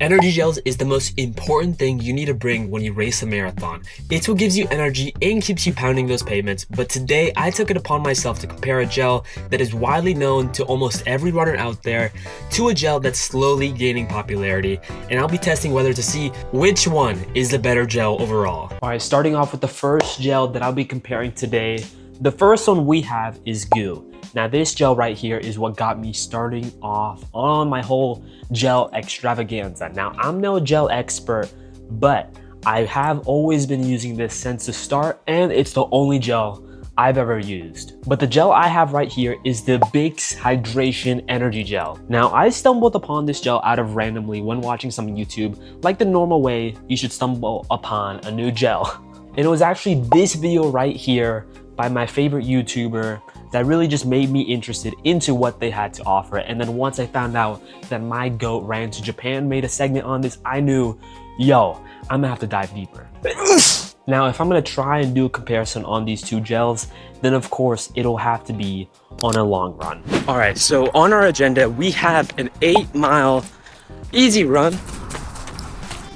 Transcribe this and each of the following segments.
Energy gels is the most important thing you need to bring when you race a marathon. It's what gives you energy and keeps you pounding those pavements, but today I took it upon myself to compare a gel that is widely known to almost every runner out there to a gel that's slowly gaining popularity, and I'll be testing whether to see which one is the better gel overall. Alright, starting off with the first gel that I'll be comparing today. The first one we have is goo. Now this gel right here is what got me starting off on my whole gel extravaganza. Now I'm no gel expert, but I have always been using this since the start, and it's the only gel I've ever used. But the gel I have right here is the BIX Hydration Energy Gel. Now I stumbled upon this gel out of randomly when watching some YouTube, like the normal way you should stumble upon a new gel. And it was actually this video right here by my favorite YouTuber that really just made me interested into what they had to offer. And then once I found out that my goat ran to Japan, made a segment on this, I knew, yo, I'm gonna have to dive deeper. Now, if I'm gonna try and do a comparison on these two gels, then of course it'll have to be on a long run. All right, so on our agenda, we have an 8-mile easy run.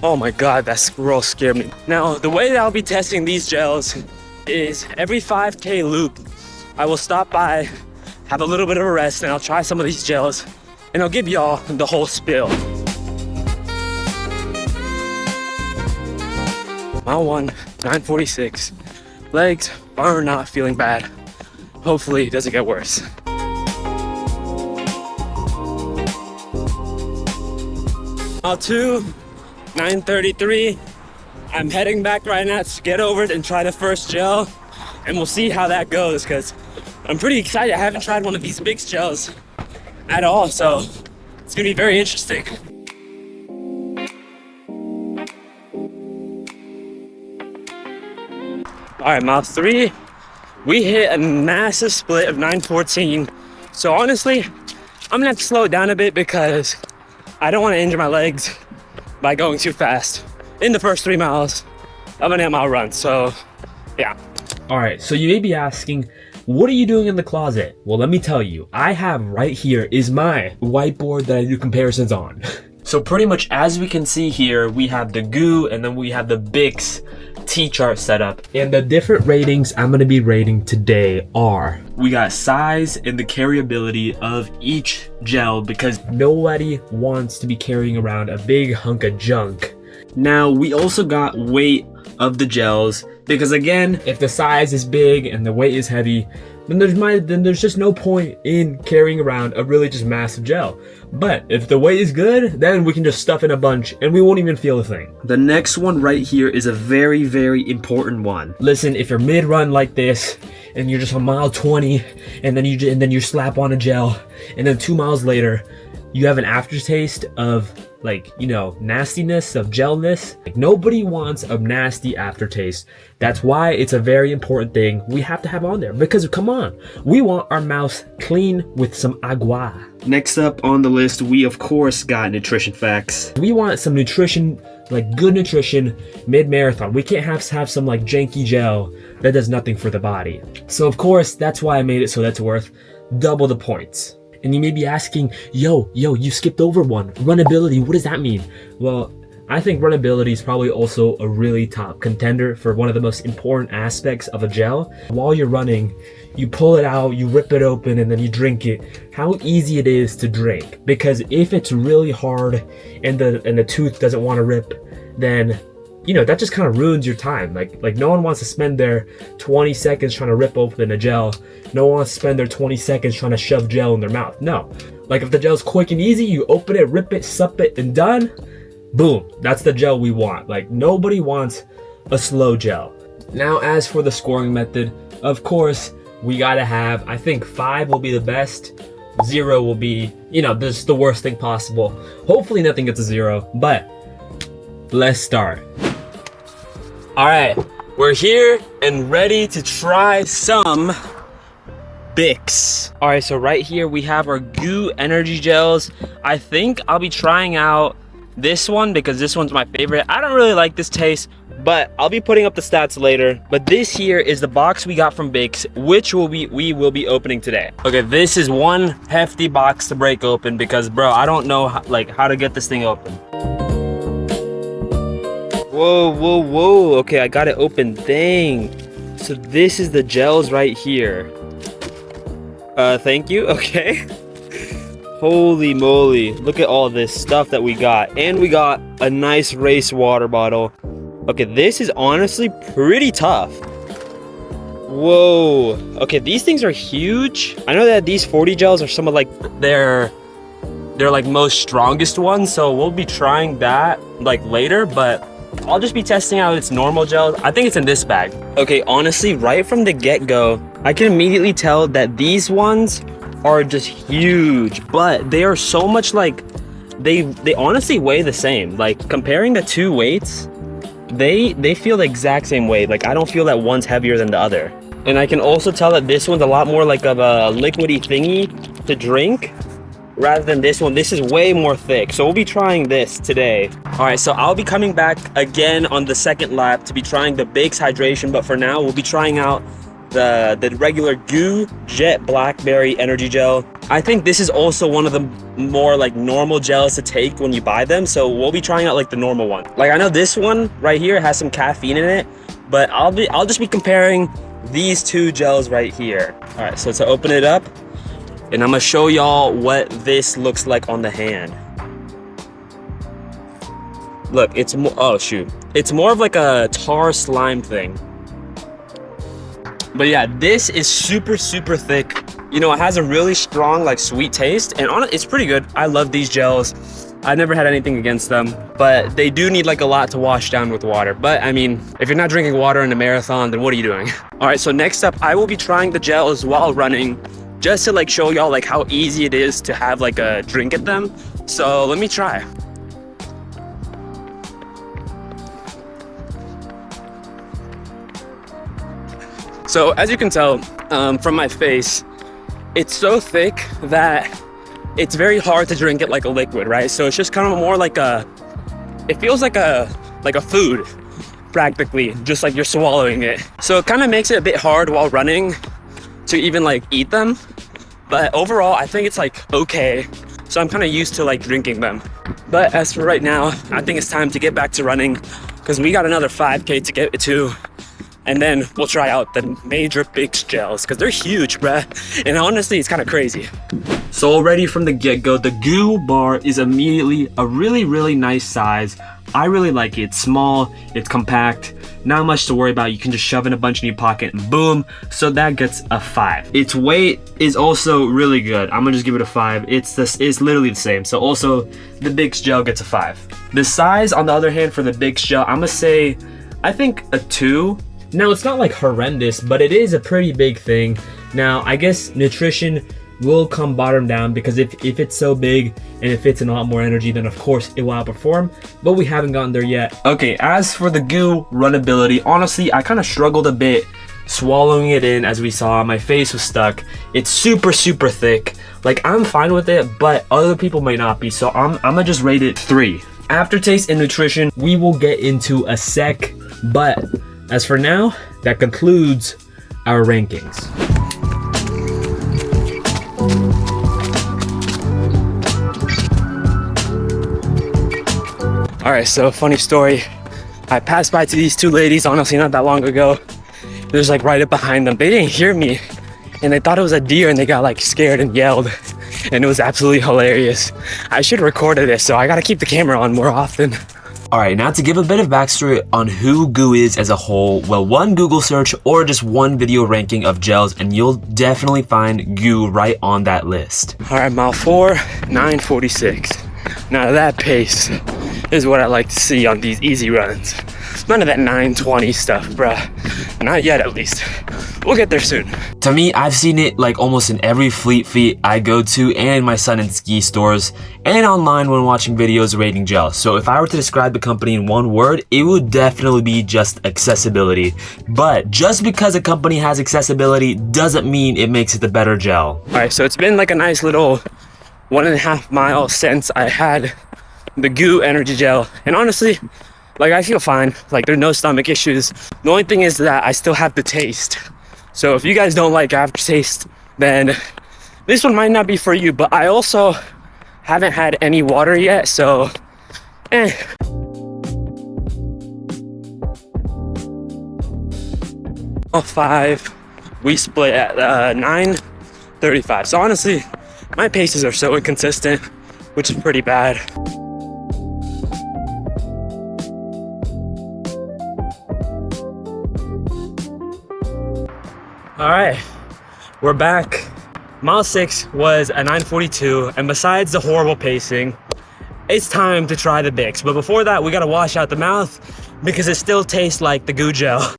Oh my God, that squirrel scared me. Now, the way that I'll be testing these gels is every 5K loop, I will stop by, have a little bit of a rest, and I'll try some of these gels, and I'll give y'all the whole spill. Mile 1, 9:46. Legs are not feeling bad. Hopefully it doesn't get worse. Mile 2, 9:33. I'm heading back right now to get over it and try the first gel, and we'll see how that goes, because I'm pretty excited. I haven't tried one of these BIX gels at all, so it's gonna be very interesting. All right, mile 3, we hit a massive split of 9:14. So honestly, I'm gonna have to slow it down a bit because I don't want to injure my legs by going too fast in the first 3 miles of an 8-mile run. So yeah. All right, so you may be asking, what are you doing in the closet? Well, let me tell you, I have right here is my whiteboard that I do comparisons on. So pretty much as we can see here, we have the goo and then we have the BIX T-chart setup. And the different ratings I'm gonna be rating today are, we got size and the carryability of each gel, because nobody wants to be carrying around a big hunk of junk. Now we also got weight of the gels, because again, if the size is big and the weight is heavy, then there's just no point in carrying around a really just massive gel. But if the weight is good, then we can just stuff in a bunch and we won't even feel a thing. The next one right here is a very, very important one. Listen, if you're mid-run like this and you're just on mile 20 and then you slap on a gel, and then 2 miles later you have an aftertaste of, like, you know, nastiness, of gelness. Like, nobody wants a nasty aftertaste. That's why it's a very important thing we have to have on there, because come on, we want our mouths clean with some agua. Next up on the list, we of course got nutrition facts. We want some nutrition, like good nutrition mid-marathon. We can't have some like janky gel that does nothing for the body. So of course, that's why I made it so that's worth double the points. And you may be asking, yo, you skipped over one. Runnability, what does that mean? Well, I think runnability is probably also a really top contender for one of the most important aspects of a gel. While you're running, you pull it out, you rip it open, and then you drink it. How easy it is to drink. Because if it's really hard and the tooth doesn't want to rip, then, you know, that just kind of ruins your time. Like no one wants to spend their 20 seconds trying to rip open a gel. No one wants to spend their 20 seconds trying to shove gel in their mouth. No. Like, if the gel's quick and easy, you open it, rip it, sup it, and done. Boom. That's the gel we want. Like, nobody wants a slow gel. Now, as for the scoring method, of course, we gotta have, I think 5 will be the best. 0 will be, you know, this is the worst thing possible. Hopefully nothing gets a 0, but let's start. All right, we're here and ready to try some BIX. All right, so right here we have our goo energy gels. I think I'll be trying out this one because this one's my favorite. I don't really like this taste, but I'll be putting up the stats later. But this here is the box we got from BIX, which we will be opening today. Okay, this is one hefty box to break open because, bro, I don't know how to get this thing open. Whoa, whoa, whoa. Okay, I got it open. Dang. So this is the gels right here. Thank you. Okay. Holy moly. Look at all this stuff that we got. And we got a nice race water bottle. Okay, this is honestly pretty tough. Whoa. Okay, these things are huge. I know that these 40 gels are some of like their like most strongest ones, so we'll be trying that like later, but I'll just be testing out its normal gel. I think it's in this bag. Okay, honestly, right from the get-go, I can immediately tell that these ones are just huge, but they are so much like, they honestly weigh the same. Like comparing the two weights, they feel the exact same weight. Like I don't feel that one's heavier than the other. And I can also tell that this one's a lot more like of a liquidy thingy to drink, rather than this one. This is way more thick, so we'll be trying this today. All right, so I'll be coming back again on the second lap to be trying the BIX hydration, but for now we'll be trying out the regular Goo Jet Blackberry energy gel. I think this is also one of the more like normal gels to take when you buy them, so we'll be trying out like the normal one. Like I know this one right here has some caffeine in it, but I'll just be comparing these two gels right here. All right, so to open it up, and I'm gonna show y'all what this looks like on the hand. Look, it's more, oh shoot. It's more of like a tar slime thing. But yeah, this is super, super thick. You know, it has a really strong like sweet taste, and it's pretty good. I love these gels. I never had anything against them, but they do need like a lot to wash down with water. But I mean, if you're not drinking water in a marathon, then what are you doing? All right, so next up, I will be trying the gels while running, just to like show y'all like how easy it is to have like a drink at them. So let me try. So as you can tell from my face, it's so thick that it's very hard to drink it like a liquid, right? So it's just kind of more like it feels like a food practically, just like you're swallowing it. So it kind of makes it a bit hard while running to even like eat them. But overall, I think it's like okay. So I'm kind of used to like drinking them. But as for right now, I think it's time to get back to running because we got another 5K to get to. And then we'll try out the major BIX gels because they're huge, bruh. And honestly, it's kind of crazy. So already from the get-go, the Goo bar is immediately a really, really nice size. I really like it. It's small, it's compact, not much to worry about. You can just shove in a bunch in your pocket and boom. So that gets a 5. Its weight is also really good. I'm gonna just give it a 5. It's literally the same. So also the BIX gel gets a 5. The size, on the other hand, for the BIX gel, I'm gonna say, I think a 2. Now, it's not like horrendous, but it is a pretty big thing. Now, I guess nutrition will come bottom down because if it's so big and if it's in a lot more energy, then of course it will outperform, but we haven't gotten there yet. Okay, as for the Goo runnability, honestly, I kind of struggled a bit swallowing it in. As we saw, my face was stuck. It's super, super thick. Like, I'm fine with it, but other people might not be, so I'm gonna just rate it 3. Aftertaste and nutrition, we will get into a sec, but as for now, that concludes our rankings. All right, so funny story. I passed by to these two ladies, honestly, not that long ago. It was like right up behind them. They didn't hear me and they thought it was a deer and they got like scared and yelled. And it was absolutely hilarious. I should have recorded this, so I gotta keep the camera on more often. Alright, now to give a bit of backstory on who Goo is as a whole, well, one Google search or just one video ranking of gels and you'll definitely find Goo right on that list. Alright, mile 4, 9:46. Now that pace is what I like to see on these easy runs. None of that 9:20 stuff, bruh. Not yet, at least. We'll get there soon. To me, I've seen it like almost in every Fleet Feet I go to and in my Sun and Ski stores and online when watching videos rating gels. So if I were to describe the company in one word, it would definitely be just accessibility. But just because a company has accessibility doesn't mean it makes it the better gel. All right, so it's been like a nice little 1.5 miles since I had the Goo energy gel. And honestly, like I feel fine. Like there's no stomach issues. The only thing is that I still have the taste. So if you guys don't like aftertaste, then this one might not be for you, but I also haven't had any water yet, so All five, we split at 9:35. So honestly, my paces are so inconsistent, which is pretty bad. All right, we're back. Mile 6 was a 9:42, and besides the horrible pacing, it's time to try the BIX. But before that, we gotta wash out the mouth because it still tastes like the goo gel.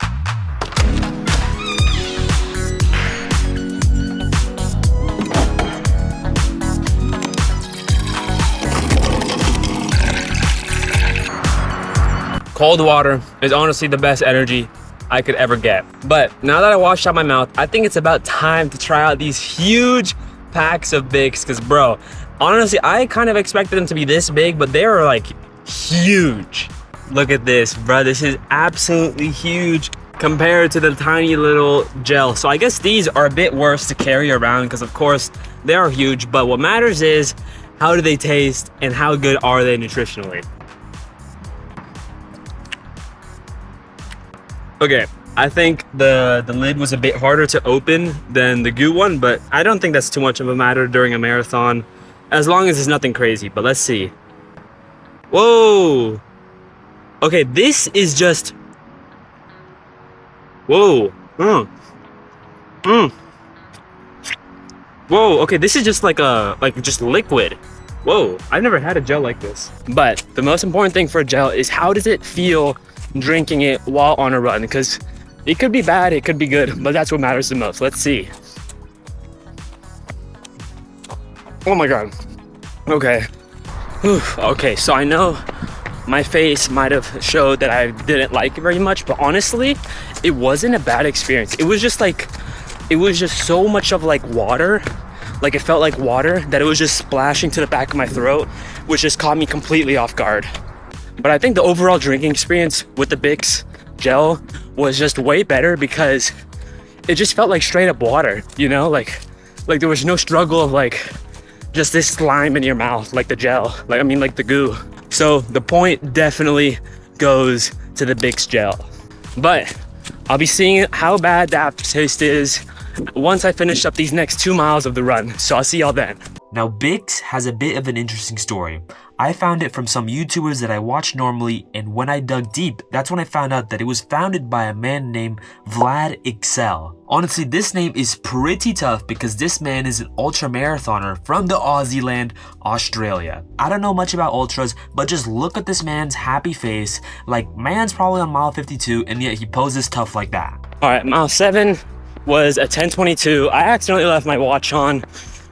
Cold water is honestly the best energy I could ever get. But now that I washed out my mouth, I think it's about time to try out these huge packs of BIX, because bro, honestly, I kind of expected them to be this big, but they were like huge. Look at this, bro. This is absolutely huge compared to the tiny little gel. So I guess these are a bit worse to carry around because of course they are huge, but what matters is how do they taste and how good are they nutritionally. Okay, I think the lid was a bit harder to open than the goo one, but I don't think that's too much of a matter during a marathon, as long as it's nothing crazy. But let's see. Whoa. Okay, this is just... Whoa. Whoa, okay, this is just like just liquid. Whoa, I've never had a gel like this. But the most important thing for a gel is how does it feel drinking it while on a run, because it could be bad, it could be good, but that's what matters the most. Let's see. Oh my god. Okay. Whew. Okay, so I know my face might have showed that I didn't like it very much, but honestly, it wasn't a bad experience. It was just so much of like water, like it felt like water, that it was just splashing to the back of my throat, which just caught me completely off guard. But I think the overall drinking experience with the BIX gel was just way better because it just felt like straight up water, you know? Like there was no struggle of like just this slime in your mouth, like the gel, like the goo. So the point definitely goes to the BIX gel. But I'll be seeing how bad the aftertaste is once I finish up these next 2 miles of the run. So I'll see y'all then. Now BIX has a bit of an interesting story. I found it from some YouTubers that I watch normally, and when I dug deep, that's when I found out that it was founded by a man named Vlad Excel. Honestly, this name is pretty tough because this man is an ultra marathoner from the Aussie land, Australia. I don't know much about ultras, but just look at this man's happy face, like man's probably on mile 52 and yet he poses tough like that. All right, mile 7 was a 10:22. I accidentally left my watch on,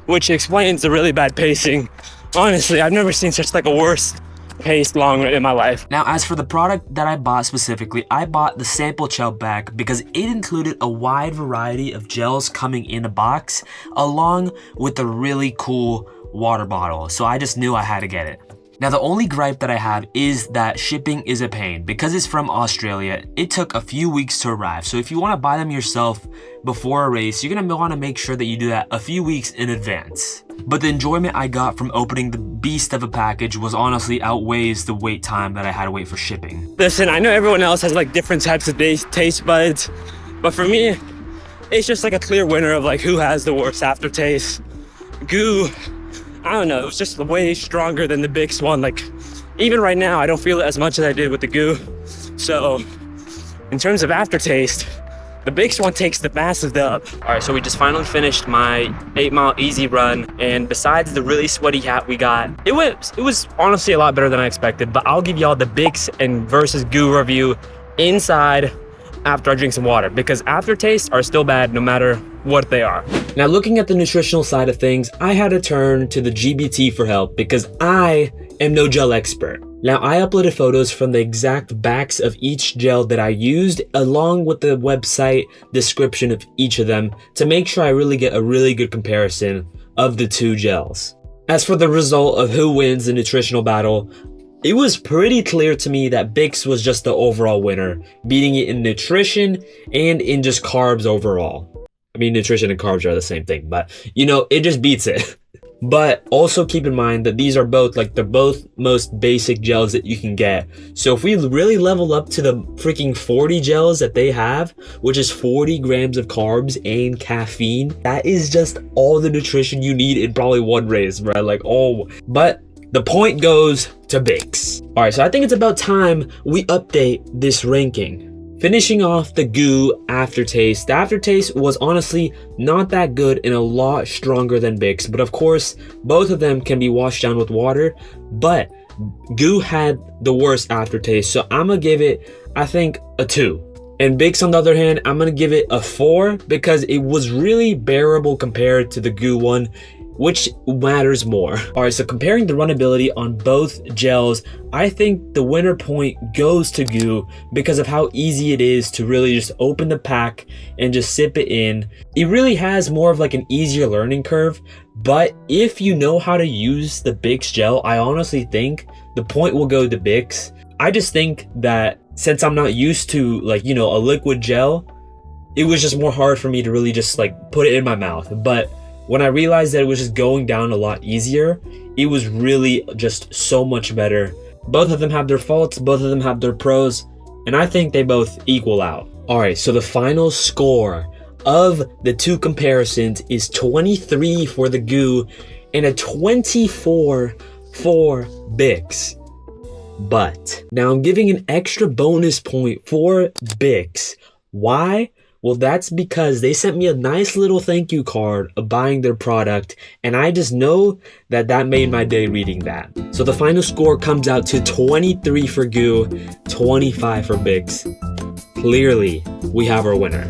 which explains the really bad pacing. Honestly, I've never seen such like a worse paced long run in my life. Now, as for the product that I bought specifically, I bought the sample gel bag because it included a wide variety of gels coming in a box, along with a really cool water bottle. So I just knew I had to get it. Now, the only gripe that I have is that shipping is a pain. Because it's from Australia, it took a few weeks to arrive. So if you want to buy them yourself before a race, you're going to want to make sure that you do that a few weeks in advance. But the enjoyment I got from opening the beast of a package was honestly outweighs the wait time that I had to wait for shipping. Listen, I know everyone else has like different types of taste buds, but for me, it's just like a clear winner of like who has the worst aftertaste. Goo, I don't know, it was just way stronger than the BIX one. Like, even right now, I don't feel it as much as I did with the goo. So, in terms of aftertaste, the BIX one takes the massive dub. All right, so we just finally finished my 8-mile easy run, and besides the really sweaty hat we got, it was honestly a lot better than I expected, but I'll give y'all the BIX and versus goo review inside after I drink some water, because aftertastes are still bad no matter what they are. Now, looking at the nutritional side of things, I had to turn to the GBT for help because I am no gel expert. Now, I uploaded photos from the exact backs of each gel that I used, along with the website description of each of them, to make sure I really get a really good comparison of the two gels. As for the result of who wins the nutritional battle, it was pretty clear to me that BIX was just the overall winner, beating it in nutrition and in just carbs overall. I mean, nutrition and carbs are the same thing, but you know, it just beats it. But also keep in mind that these are both like, they're both most basic gels that you can get. So if we really level up to the freaking 40 gels that they have, which is 40 grams of carbs and caffeine, that is just all the nutrition you need in probably one race, bro. Like, oh, but the point goes to BIX. All right, so I think it's about time we update this ranking. Finishing off the goo aftertaste. The aftertaste was honestly not that good and a lot stronger than BIX, but of course, both of them can be washed down with water, but goo had the worst aftertaste, so I'm gonna give it, I think, a 2. And BIX, on the other hand, I'm gonna give it a 4 because it was really bearable compared to the goo one, which matters more. All right, so comparing the runnability on both gels, I think the winner point goes to goo because of how easy it is to really just open the pack and just sip it in. It really has more of like an easier learning curve, but if you know how to use the BIX gel, I honestly think the point will go to BIX. I just think that since I'm not used to, like, you know, a liquid gel, it was just more hard for me to really just like put it in my mouth. But when I realized that it was just going down a lot easier, it was really just so much better. Both of them have their faults, both of them have their pros, and I think they both equal out. All right, so the final score of the two comparisons is 23 for the goo and a 24 for BIX. But now I'm giving an extra bonus point for BIX. Why? Well, that's because they sent me a nice little thank you card of buying their product, and I just know that that made my day reading that. So the final score comes out to 23 for goo, 25 for BIX. Clearly, we have our winner.